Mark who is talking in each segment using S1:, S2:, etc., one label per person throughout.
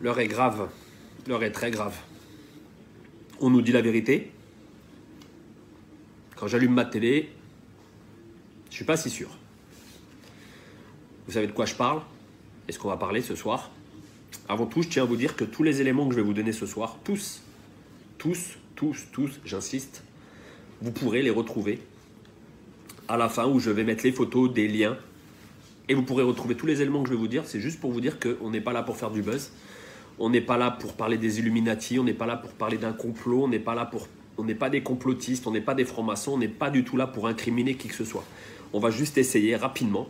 S1: L'heure est grave. L'heure est très grave. On nous dit la vérité. Quand j'allume ma télé, je ne suis pas si sûr. Vous savez de quoi je parle? Est-ce qu'on va parler ce soir? Avant tout, je tiens à vous dire que tous les éléments que je vais vous donner ce soir, tous, j'insiste, vous pourrez les retrouver à la fin où je vais mettre les photos, des liens. Et vous pourrez retrouver tous les éléments que je vais vous dire. C'est juste pour vous dire qu'on n'est pas là pour faire du buzz. On n'est pas là pour parler des Illuminati. On n'est pas là pour parler d'un complot. On n'est pas des complotistes. On n'est pas des francs-maçons. On n'est pas du tout là pour incriminer qui que ce soit. On va juste essayer rapidement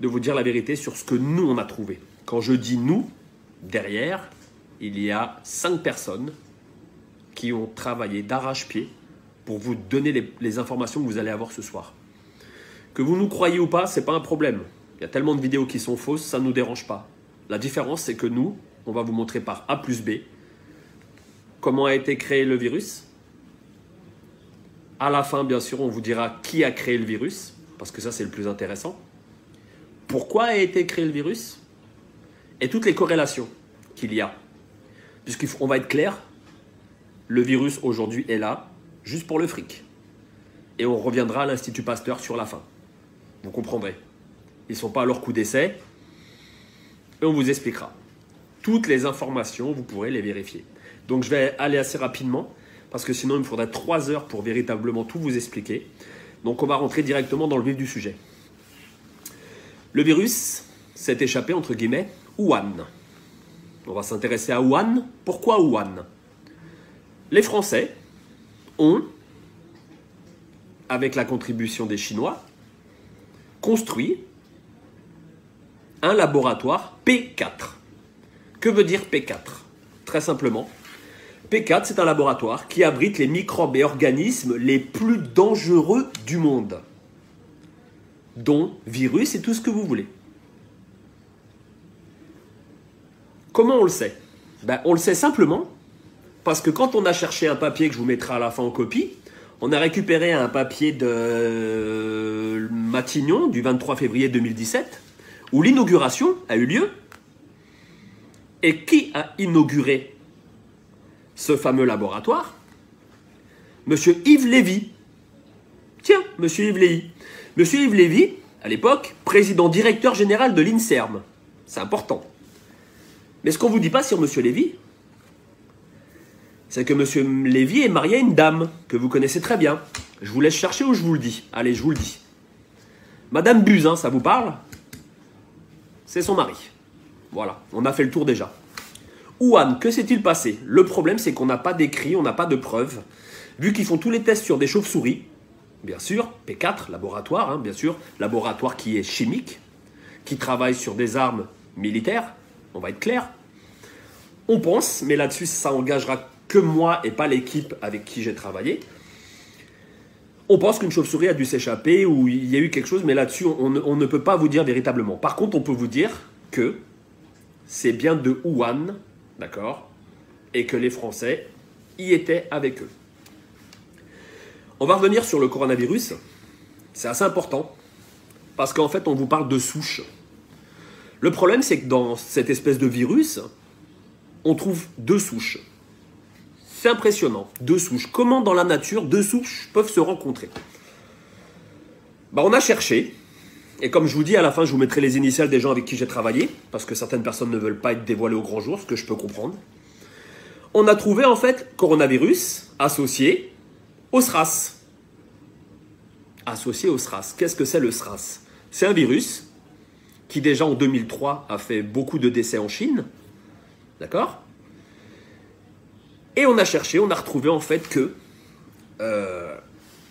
S1: de vous dire la vérité sur ce que nous, on a trouvé. Quand je dis nous, derrière, il y a 5 personnes qui ont travaillé d'arrache-pied pour vous donner les informations que vous allez avoir ce soir. Que vous nous croyez ou pas, ce n'est pas un problème. Il y a tellement de vidéos qui sont fausses, ça ne nous dérange pas. La différence, c'est que nous, on va vous montrer par A plus B comment a été créé le virus. À la fin, bien sûr, on vous dira qui a créé le virus, parce que ça, c'est le plus intéressant. Pourquoi a été créé le virus et toutes les corrélations qu'il y a. Puisqu'on va être clair, le virus aujourd'hui est là, juste pour le fric. Et on reviendra à l'Institut Pasteur sur la fin. Vous comprendrez. Ils ne sont pas à leur coup d'essai. Et on vous expliquera. Toutes les informations, vous pourrez les vérifier. Donc je vais aller assez rapidement, parce que sinon il me faudrait 3 heures pour véritablement tout vous expliquer. Donc on va rentrer directement dans le vif du sujet. Le virus s'est échappé, entre guillemets, Wuhan. On va s'intéresser à Wuhan. Pourquoi Wuhan? Les Français ont, avec la contribution des Chinois, construit un laboratoire P4. Que veut dire P4? Très simplement, P4, c'est un laboratoire qui abrite les microbes et organismes les plus dangereux du monde, dont virus et tout ce que vous voulez. Comment on le sait? On le sait simplement parce que quand on a cherché un papier que je vous mettrai à la fin en copie, on a récupéré un papier de Matignon du 23 février 2017 où l'inauguration a eu lieu. Et qui a inauguré ce fameux laboratoire? Monsieur Yves Lévy. Tiens, Monsieur Yves Lévy. Monsieur Yves Lévy, à l'époque, président directeur général de l'INSERM. C'est important. Mais ce qu'on ne vous dit pas sur Monsieur Lévy, c'est que Monsieur Lévy est marié à une dame que vous connaissez très bien. Je vous laisse chercher ou je vous le dis. Allez, je vous le dis. Madame Buzyn, ça vous parle? C'est son mari. Voilà, on a fait le tour déjà. Wuhan, que s'est-il passé? Le problème, c'est qu'on n'a pas d'écrit, on n'a pas de preuves. Vu qu'ils font tous les tests sur des chauves-souris, bien sûr, P4, laboratoire, bien sûr, laboratoire qui est chimique, qui travaille sur des armes militaires, on va être clair. On pense, mais là-dessus, ça engagera que moi et pas l'équipe avec qui j'ai travaillé. On pense qu'une chauve-souris a dû s'échapper ou il y a eu quelque chose, mais là-dessus, on ne peut pas vous dire véritablement. Par contre, on peut vous dire que c'est bien de Wuhan, d'accord, et que les Français y étaient avec eux. On va revenir sur le coronavirus. C'est assez important, parce qu'en fait, on vous parle de souches. Le problème, c'est que dans cette espèce de virus, on trouve 2 souches. C'est impressionnant, 2 souches. Comment dans la nature 2 souches peuvent se rencontrer? On a cherché. Et comme je vous dis, à la fin, je vous mettrai les initiales des gens avec qui j'ai travaillé, parce que certaines personnes ne veulent pas être dévoilées au grand jour, ce que je peux comprendre. On a trouvé, en fait, coronavirus associé au SRAS. Associé au SRAS. Qu'est-ce que c'est le SRAS? C'est un virus qui, déjà en 2003, a fait beaucoup de décès en Chine. D'accord? Et on a cherché, on a retrouvé, en fait, que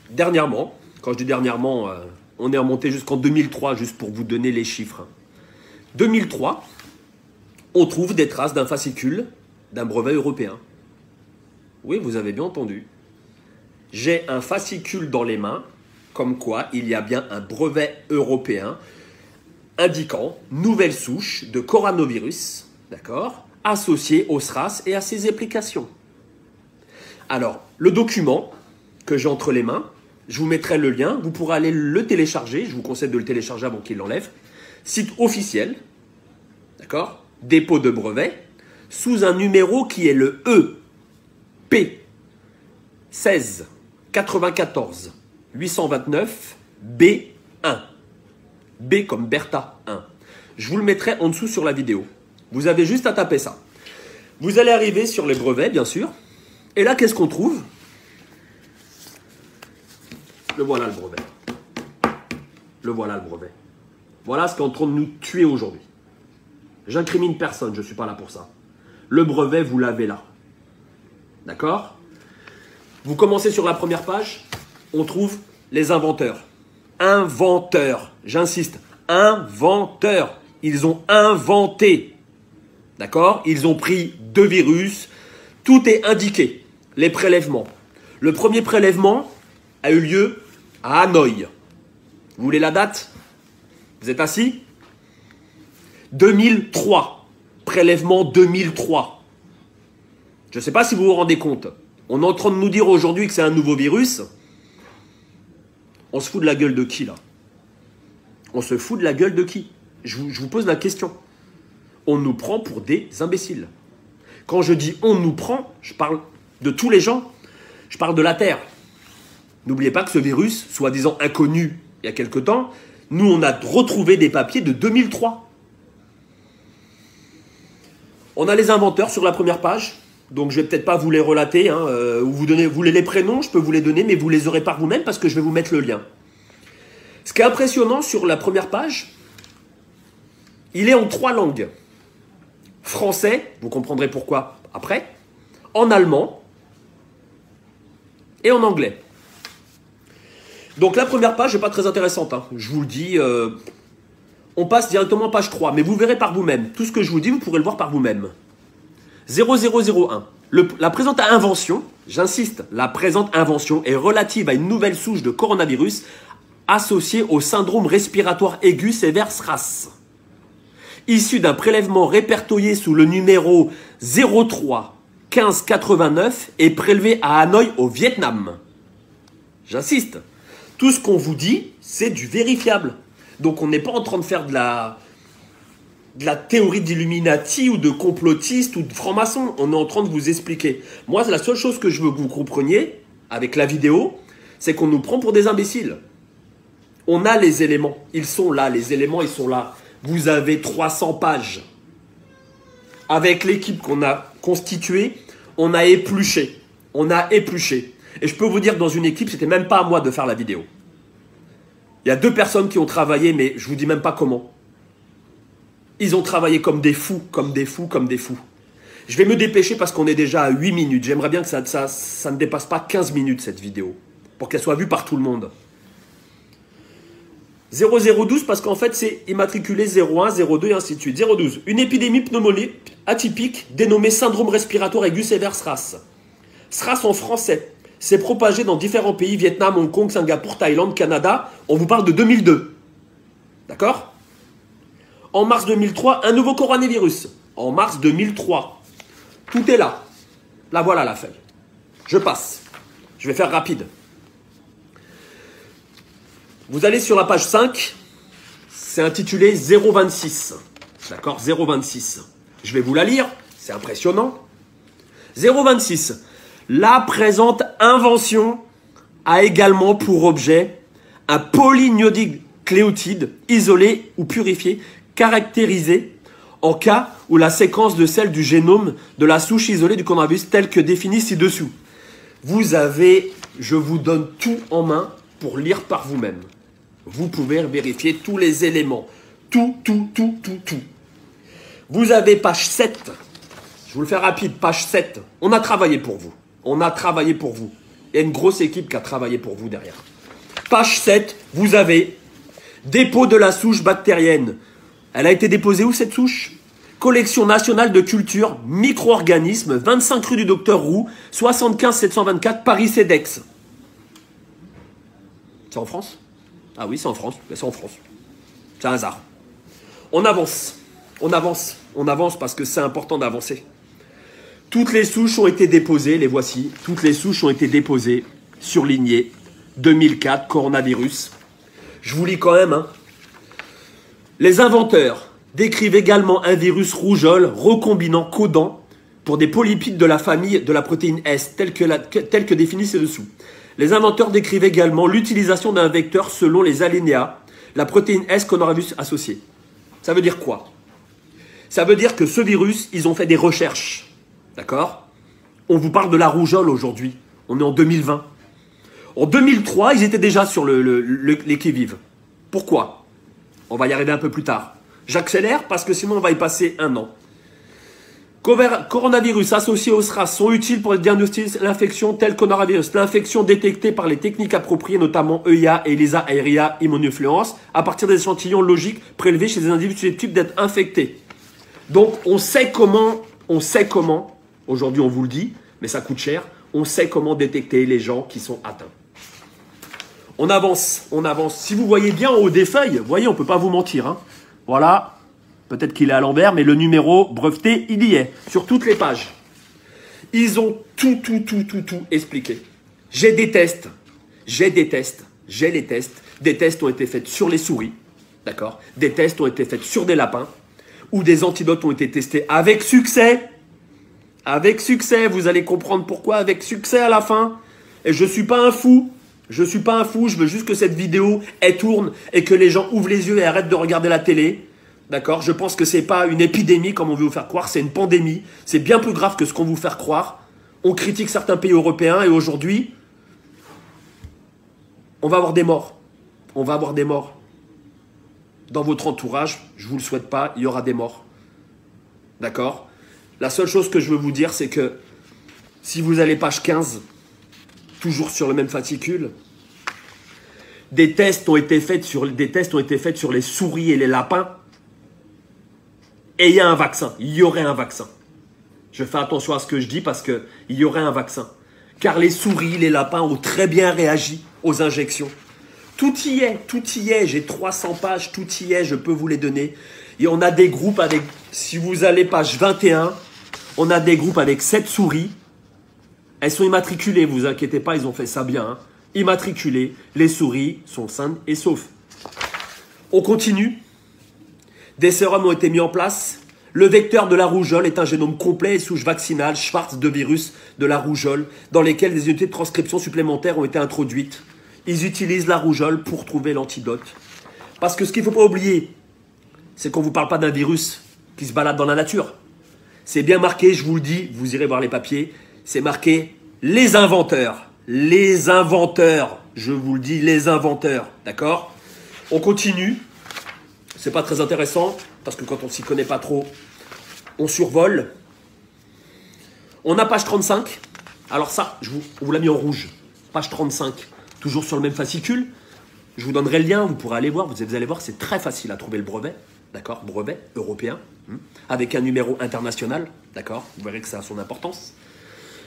S1: dernièrement, quand je dis dernièrement... on est remonté jusqu'en 2003, juste pour vous donner les chiffres. 2003, on trouve des traces d'un fascicule d'un brevet européen. Oui, vous avez bien entendu. J'ai un fascicule dans les mains, comme quoi il y a bien un brevet européen indiquant nouvelle souche de coronavirus, d'accord, associée au SRAS et à ses applications. Alors, le document que j'ai entre les mains, je vous mettrai le lien, vous pourrez aller le télécharger, je vous conseille de le télécharger avant qu'il l'enlève. Site officiel, d'accord, dépôt de brevet. sous un numéro qui est le EP 16 94 829 B1. B comme Bertha 1. Je vous le mettrai en dessous sur la vidéo. Vous avez juste à taper ça. Vous allez arriver sur les brevets, bien sûr. Et là, qu'est-ce qu'on trouve? Le voilà le brevet. Le voilà le brevet. Voilà ce qui est en train de nous tuer aujourd'hui. J'incrimine personne, je ne suis pas là pour ça. Le brevet, vous l'avez là. D'accord? Vous commencez sur la première page, on trouve les inventeurs. Inventeurs, j'insiste, inventeurs. Ils ont inventé. D'accord? Ils ont pris 2 virus. Tout est indiqué. Les prélèvements. Le premier prélèvement a eu lieu à Hanoï. Vous voulez la date? Vous êtes assis? 2003. Prélèvement 2003. Je ne sais pas si vous vous rendez compte. On est en train de nous dire aujourd'hui que c'est un nouveau virus. On se fout de la gueule de qui, là? On se fout de la gueule de qui? Je vous pose la question. On nous prend pour des imbéciles. Quand je dis on nous prend, je parle de tous les gens. Je parle de la Terre. N'oubliez pas que ce virus, soi-disant inconnu il y a quelque temps, nous, on a retrouvé des papiers de 2003. On a les inventeurs sur la première page. Donc, je ne vais peut-être pas vous les relater. Ou vous voulez les prénoms, je peux vous les donner, mais vous les aurez par vous-même parce que je vais vous mettre le lien. Ce qui est impressionnant sur la première page, il est en 3 langues. Français, vous comprendrez pourquoi après, en allemand et en anglais. Donc la première page n'est pas très intéressante, je vous le dis. On passe directement à page 3, mais vous verrez par vous-même. Tout ce que je vous dis, vous pourrez le voir par vous-même. 0001. La présente invention, j'insiste, la présente invention est relative à une nouvelle souche de coronavirus associée au syndrome respiratoire aigu sévère SRAS. Issu d'un prélèvement répertorié sous le numéro 03 15 89 et prélevé à Hanoï au Vietnam. J'insiste, tout ce qu'on vous dit, c'est du vérifiable. Donc on n'est pas en train de faire de la théorie d'Illuminati ou de complotiste ou de franc-maçon. On est en train de vous expliquer. Moi, la seule chose que je veux que vous compreniez avec la vidéo, c'est qu'on nous prend pour des imbéciles. On a les éléments. Ils sont là, les éléments, ils sont là. Vous avez 300 pages. Avec l'équipe qu'on a constituée, on a épluché. On a épluché. Et je peux vous dire que dans une équipe, c'était même pas à moi de faire la vidéo. Il y a 2 personnes qui ont travaillé, mais je vous dis même pas comment. Ils ont travaillé comme des fous, comme des fous, comme des fous. Je vais me dépêcher parce qu'on est déjà à 8 minutes. J'aimerais bien que ça ne dépasse pas 15 minutes, cette vidéo, pour qu'elle soit vue par tout le monde. 0012 parce qu'en fait c'est immatriculé 01, 02 et ainsi de suite. 012. Une épidémie pneumonique atypique dénommée syndrome respiratoire aigu sévère SRAS. SRAS en français. C'est propagé dans différents pays, Vietnam, Hong Kong, Singapour, Thaïlande, Canada. On vous parle de 2002. D'accord? En mars 2003, un nouveau coronavirus. En mars 2003. Tout est là. Là voilà la feuille. Je passe. Je vais faire rapide. Vous allez sur la page 5, c'est intitulé 026. D'accord? 026. Je vais vous la lire, c'est impressionnant. 026. La présente invention a également pour objet un polynucléotide isolé ou purifié, caractérisé en cas où la séquence de celle du génome de la souche isolée du coronavirus telle que définie ci-dessous. Vous avez, je vous donne tout en main pour lire par vous-même. Vous pouvez vérifier tous les éléments. Tout. Vous avez page 7. Je vous le fais rapide, page 7. On a travaillé pour vous. On a travaillé pour vous. Il y a une grosse équipe qui a travaillé pour vous derrière. Page 7, vous avez dépôt de la souche bactérienne. Elle a été déposée où cette souche? Collection nationale de culture, micro-organismes, 25 rue du Docteur Roux, 75 724 Paris-Cedex. C'est en France? Ah oui, c'est en France. C'est en France. C'est un hasard. On avance. On avance. On avance parce que c'est important d'avancer. Toutes les souches ont été déposées. Les voici. Toutes les souches ont été déposées, surlignées. 2004, coronavirus. Je vous lis quand même. Les inventeurs décrivent également un virus rougeole recombinant codant pour des polypides de la famille de la protéine S, telle que définie ci-dessous. Les inventeurs décrivent également l'utilisation d'un vecteur selon les alinéas, la protéine S qu'on aura vu associée. Ça veut dire quoi? Ça veut dire que ce virus, ils ont fait des recherches. D'accord? On vous parle de la rougeole aujourd'hui. On est en 2020. En 2003, ils étaient déjà sur les qui-vive. Pourquoi? On va y arriver un peu plus tard. J'accélère parce que sinon on va y passer un an. Coronavirus associés au SRAS sont utiles pour diagnostiquer l'infection telle coronavirus. L'infection détectée par les techniques appropriées, notamment EIA et ELISA aérea immunofluence, à partir des échantillons logiques prélevés chez des individus susceptibles d'être infectés. Donc on sait comment, aujourd'hui on vous le dit, mais ça coûte cher, on sait comment détecter les gens qui sont atteints. On avance. Si vous voyez bien en haut des feuilles, vous voyez, on ne peut pas vous mentir. Hein. Voilà, peut-être qu'il est à l'envers, mais le numéro breveté, il y est, sur toutes les pages. Ils ont tout expliqué. J'ai les tests. Des tests ont été faits sur les souris, d'accord? Des tests ont été faits sur des lapins, où des antidotes ont été testés avec succès. Avec succès, vous allez comprendre pourquoi, avec succès à la fin. Et je ne suis pas un fou. Je veux juste que cette vidéo, elle tourne et que les gens ouvrent les yeux et arrêtent de regarder la télé. D'accord? Je pense que ce n'est pas une épidémie comme on veut vous faire croire, c'est une pandémie. C'est bien plus grave que ce qu'on veut vous faire croire. On critique certains pays européens et aujourd'hui, on va avoir des morts. Dans votre entourage, je ne vous le souhaite pas, il y aura des morts. D'accord? La seule chose que je veux vous dire, c'est que si vous allez page 15, toujours sur le même fascicule, des tests ont été faits sur les souris et les lapins, et il y a un vaccin. Il y aurait un vaccin. Je fais attention à ce que je dis parce qu'il y aurait un vaccin. Car les souris, les lapins ont très bien réagi aux injections. Tout y est. J'ai 300 pages, tout y est, je peux vous les donner. Et on a des groupes avec, si vous allez page 21, on a des groupes avec 7 souris. Elles sont immatriculées, vous inquiétez pas, ils ont fait ça bien. Hein. Immatriculées, les souris sont saines et saufs. On continue. Des sérums ont été mis en place. Le vecteur de la rougeole est un génome complet et souche vaccinale Schwartz de virus de la rougeole, dans lesquelles des unités de transcription supplémentaires ont été introduites. Ils utilisent la rougeole pour trouver l'antidote. Parce que ce qu'il ne faut pas oublier, c'est qu'on ne vous parle pas d'un virus qui se balade dans la nature. C'est bien marqué, je vous le dis, vous irez voir les papiers, c'est marqué les inventeurs. Les inventeurs, je vous le dis, les inventeurs. D'accord? On continue. C'est pas très intéressant, parce que quand on s'y connaît pas trop, on survole. On a page 35. Alors ça, on vous l'a mis en rouge. Page 35, toujours sur le même fascicule. Je vous donnerai le lien, vous pourrez aller voir. Vous allez voir, c'est très facile à trouver le brevet. D'accord? Brevet européen, avec un numéro international. D'accord? Vous verrez que ça a son importance.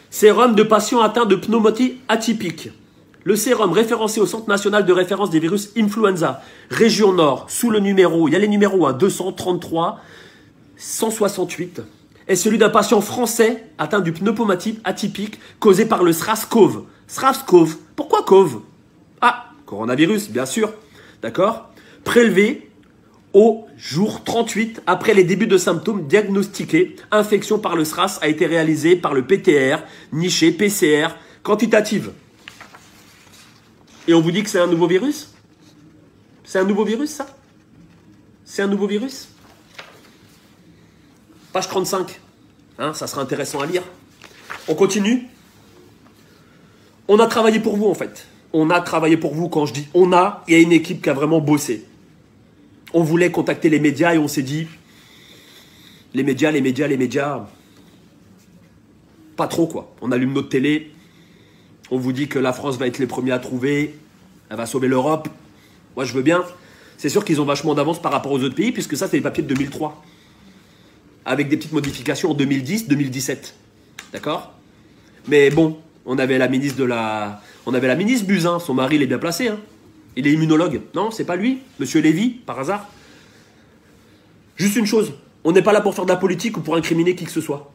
S1: Sérum de patients atteints de pneumonie atypique. Le sérum référencé au Centre national de référence des virus influenza, région Nord, sous le numéro, il y a les numéros 233, 168, est celui d'un patient français atteint du pneumonie atypique causé par le SRAS-CoV. SRAS-CoV, pourquoi CoV? Ah, coronavirus, bien sûr, d'accord? Prélevé au jour 38, après les débuts de symptômes diagnostiqués, infection par le SRAS a été réalisée par le PTR, niché PCR, quantitative. Et on vous dit que c'est un nouveau virus? C'est un nouveau virus, ça? C'est un nouveau virus? Page 35. Hein, ça sera intéressant à lire. On continue. On a travaillé pour vous, en fait. On a travaillé pour vous. Quand je dis on a, il y a une équipe qui a vraiment bossé. On voulait contacter les médias et on s'est dit, les médias, pas trop, quoi. On allume notre télé. On vous dit que la France va être les premiers à trouver, elle va sauver l'Europe. Moi, je veux bien. C'est sûr qu'ils ont vachement d'avance par rapport aux autres pays, puisque ça, c'est les papiers de 2003. Avec des petites modifications en 2010, 2017. D'accord? Mais bon, on avait la ministre Buzyn, son mari, il est bien placé. Hein. Il est immunologue. Non, c'est pas lui, Monsieur Lévy, par hasard. Juste une chose, on n'est pas là pour faire de la politique ou pour incriminer qui que ce soit.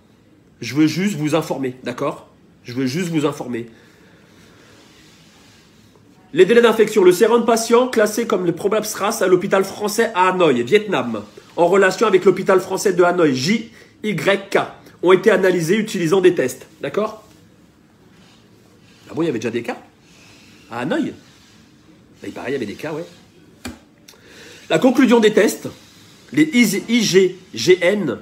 S1: Je veux juste vous informer, d'accord? Je veux juste vous informer. Les délais d'infection. Le sérum patient classé comme le probable SRAS à l'hôpital français à Hanoï, Vietnam, en relation avec l'hôpital français de Hanoï, JYK, ont été analysés utilisant des tests. D'accord? Ah bon, il y avait déjà des cas? À Hanoï? Il paraît, il y avait des cas, ouais. La conclusion des tests, les IgGN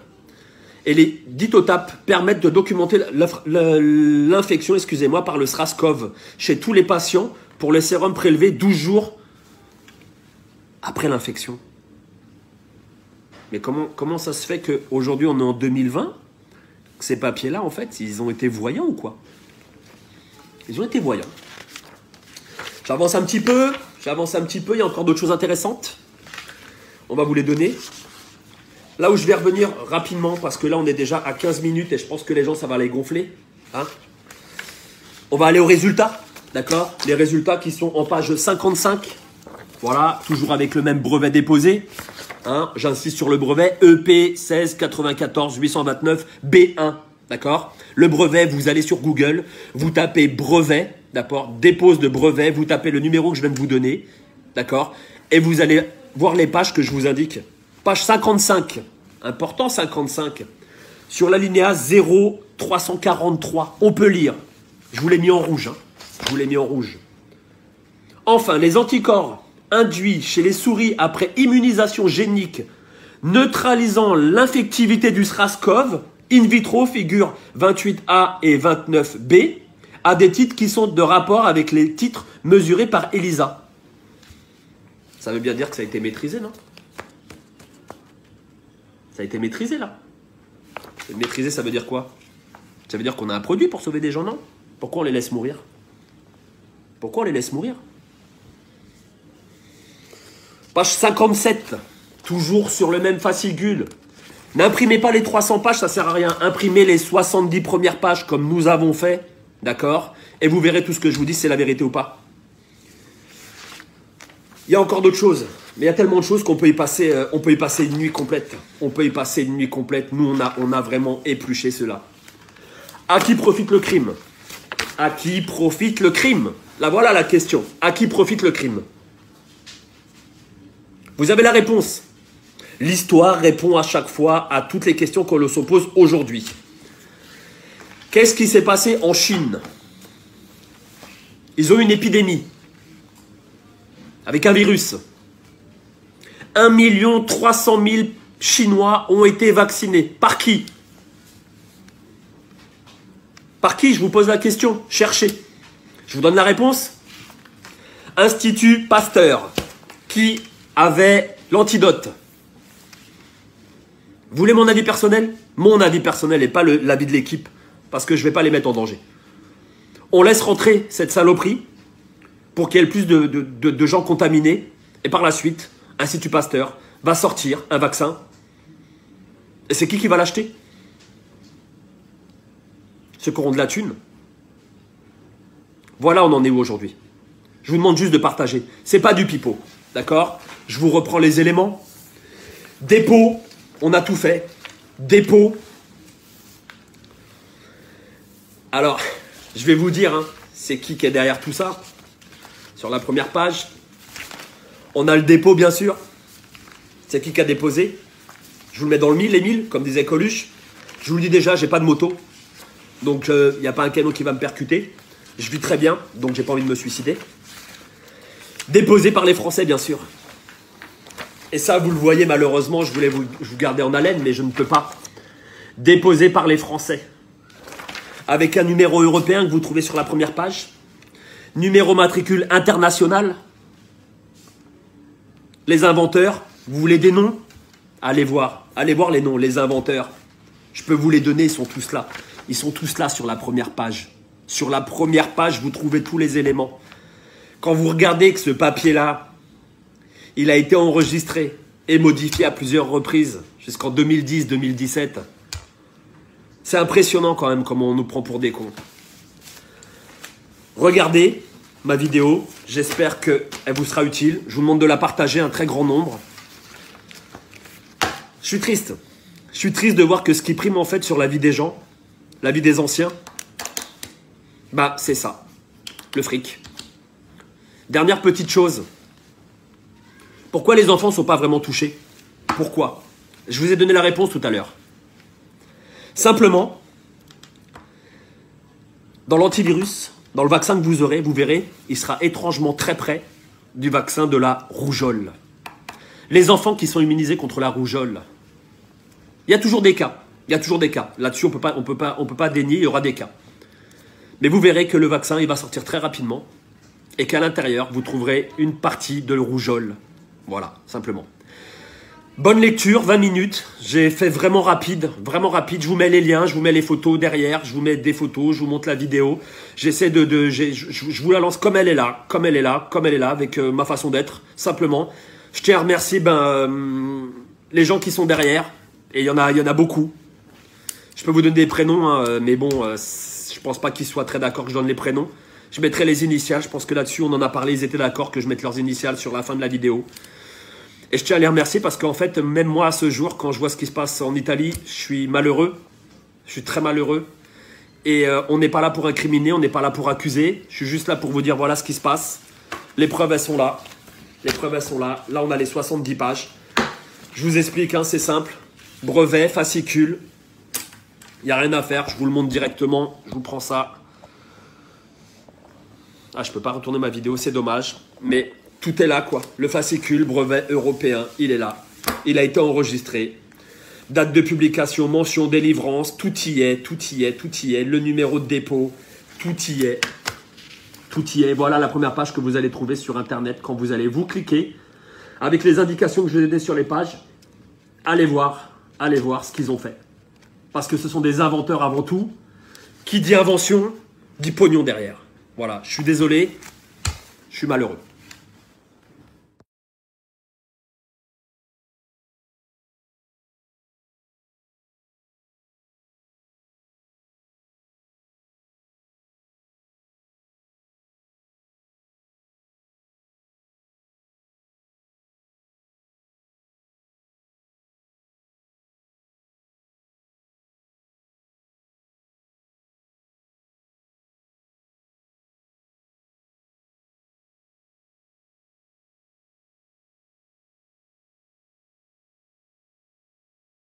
S1: et les ditotapes permettent de documenter l'infection, excusez-moi, par le SRAS-CoV chez tous les patients pour le sérum prélevé 12 jours après l'infection. Mais comment ça se fait qu'aujourd'hui, on est en 2020, que ces papiers-là, en fait, ils ont été voyants ou quoi? Ils ont été voyants. J'avance un petit peu, il y a encore d'autres choses intéressantes. On va vous les donner. Là où je vais revenir rapidement, parce que là, on est déjà à 15 minutes et je pense que les gens, ça va les gonfler. Hein, on va aller aux résultats, d'accord? Les résultats qui sont en page 55. Voilà, toujours avec le même brevet déposé. Hein, j'insiste sur le brevet EP 16 94 829 B1. D'accord? Le brevet, vous allez sur Google, vous tapez brevet, d'accord? Dépose de brevet, vous tapez le numéro que je viens de vous donner, d'accord? Et vous allez voir les pages que je vous indique. Page 55, important 55, sur l'alinéa 0343, on peut lire. Je vous l'ai mis en rouge, hein. Je vous l'ai mis en rouge. Enfin, les anticorps induits chez les souris après immunisation génique neutralisant l'infectivité du SRAS-CoV in vitro figure 28A et 29B à des titres qui sont de rapport avec les titres mesurés par ELISA. Ça veut bien dire que ça a été maîtrisé, non? Ça a été maîtrisé, là. Maîtrisé, ça veut dire quoi? Ça veut dire qu'on a un produit pour sauver des gens, non? Pourquoi on les laisse mourir? Pourquoi on les laisse mourir? Page 57, toujours sur le même fascicule. N'imprimez pas les 300 pages, ça sert à rien. Imprimez les 70 premières pages comme nous avons fait, d'accord? Et vous verrez tout ce que je vous dis, c'est la vérité ou pas. Il y a encore d'autres choses, mais il y a tellement de choses qu'on peut y passer, une nuit complète. On peut y passer une nuit complète. Nous, on a vraiment épluché cela. À qui profite le crime? À qui profite le crime? Là, voilà la question. À qui profite le crime? Vous avez la réponse. L'histoire répond à chaque fois à toutes les questions qu'on se pose aujourd'hui. Qu'est-ce qui s'est passé en Chine? Ils ont une épidémie avec un virus. 1 300 000 Chinois ont été vaccinés. Par qui? Par qui? Je vous pose la question. Cherchez. Je vous donne la réponse. Institut Pasteur, qui avait l'antidote. Vous voulez mon avis personnel? Mon avis personnel et pas l'avis de l'équipe, parce que je ne vais pas les mettre en danger. On laisse rentrer cette saloperie pour qu'il y ait le plus de gens contaminés, et par la suite, Institut Pasteur va sortir un vaccin. Et c'est qui va l'acheter? Ceux qui auront de la thune. Voilà, on en est où aujourd'hui? Je vous demande juste de partager. C'est pas du pipeau, d'accord? Je vous reprends les éléments. Dépôt, on a tout fait. Dépôt. Alors, je vais vous dire, hein, c'est qui est derrière tout ça. Sur la première page, on a le dépôt, bien sûr. C'est qui a déposé. Je vous le mets dans le mille, les 1000, comme disait Coluche. Je vous le dis déjà, j'ai pas de moto. Donc, il n'y a pas un canon qui va me percuter. Je vis très bien, donc j'ai pas envie de me suicider. Déposé par les Français, bien sûr. Et ça, vous le voyez, malheureusement, je voulais vous garder en haleine, mais je ne peux pas. Déposé par les Français. Avec un numéro européen que vous trouvez sur la première page. Numéro matricule international. Les inventeurs, vous voulez des noms? Allez voir les noms, les inventeurs. Je peux vous les donner, ils sont tous là. Ils sont tous là sur la première page. Sur la première page, vous trouvez tous les éléments. Quand vous regardez que ce papier-là, il a été enregistré et modifié à plusieurs reprises, jusqu'en 2010-2017, c'est impressionnant quand même comment on nous prend pour des cons. Regardez ma vidéo, j'espère qu'elle vous sera utile. Je vous demande de la partager un très grand nombre. Je suis triste. Je suis triste de voir que ce qui prime en fait sur la vie des gens, la vie des anciens, bah c'est ça, le fric. Dernière petite chose. Pourquoi les enfants ne sont pas vraiment touchés? Pourquoi? Je vous ai donné la réponse tout à l'heure. Simplement, dans l'antivirus, dans le vaccin que vous aurez, vous verrez, il sera étrangement très près du vaccin de la rougeole. Les enfants qui sont immunisés contre la rougeole, il y a toujours des cas. Il y a toujours des cas. Là-dessus, on peut pas dénier, il y aura des cas. Mais vous verrez que le vaccin, il va sortir très rapidement et qu'à l'intérieur, vous trouverez une partie de rougeole. Voilà, simplement. Bonne lecture, 20 minutes. J'ai fait vraiment rapide, vraiment rapide. Je vous mets les liens, je vous mets les photos derrière, je vous mets des photos, je vous montre la vidéo. J'essaie je vous la lance comme elle est là, comme elle est là, comme elle est là, avec ma façon d'être, simplement. Je tiens à remercier les gens qui sont derrière, et il y en a beaucoup. Je peux vous donner des prénoms, hein, mais bon, je pense pas qu'ils soient très d'accord que je donne les prénoms. Je mettrai les initiales, je pense que là-dessus, on en a parlé, ils étaient d'accord que je mette leurs initiales sur la fin de la vidéo. Et je tiens à les remercier parce qu'en fait, même moi, à ce jour, quand je vois ce qui se passe en Italie, je suis malheureux. Je suis très malheureux. Et on n'est pas là pour incriminer, on n'est pas là pour accuser. Je suis juste là pour vous dire, voilà ce qui se passe. Les preuves, elles sont là. Les preuves, elles sont là. Là, on a les 70 pages. Je vous explique, hein, c'est simple. Brevet, fascicule. Il n'y a rien à faire, je vous le montre directement. Je vous prends ça. Ah, je ne peux pas retourner ma vidéo, c'est dommage. Mais tout est là, quoi. Le fascicule, brevet européen, il est là. Il a été enregistré. Date de publication, mention, délivrance, tout y est, tout y est, tout y est. Le numéro de dépôt, tout y est. Tout y est. Voilà la première page que vous allez trouver sur Internet quand vous allez vous cliquer. Avec les indications que je vous ai données sur les pages, allez voir ce qu'ils ont fait. Parce que ce sont des inventeurs avant tout. Qui dit invention, dit pognon derrière. Voilà, je suis désolé, je suis malheureux.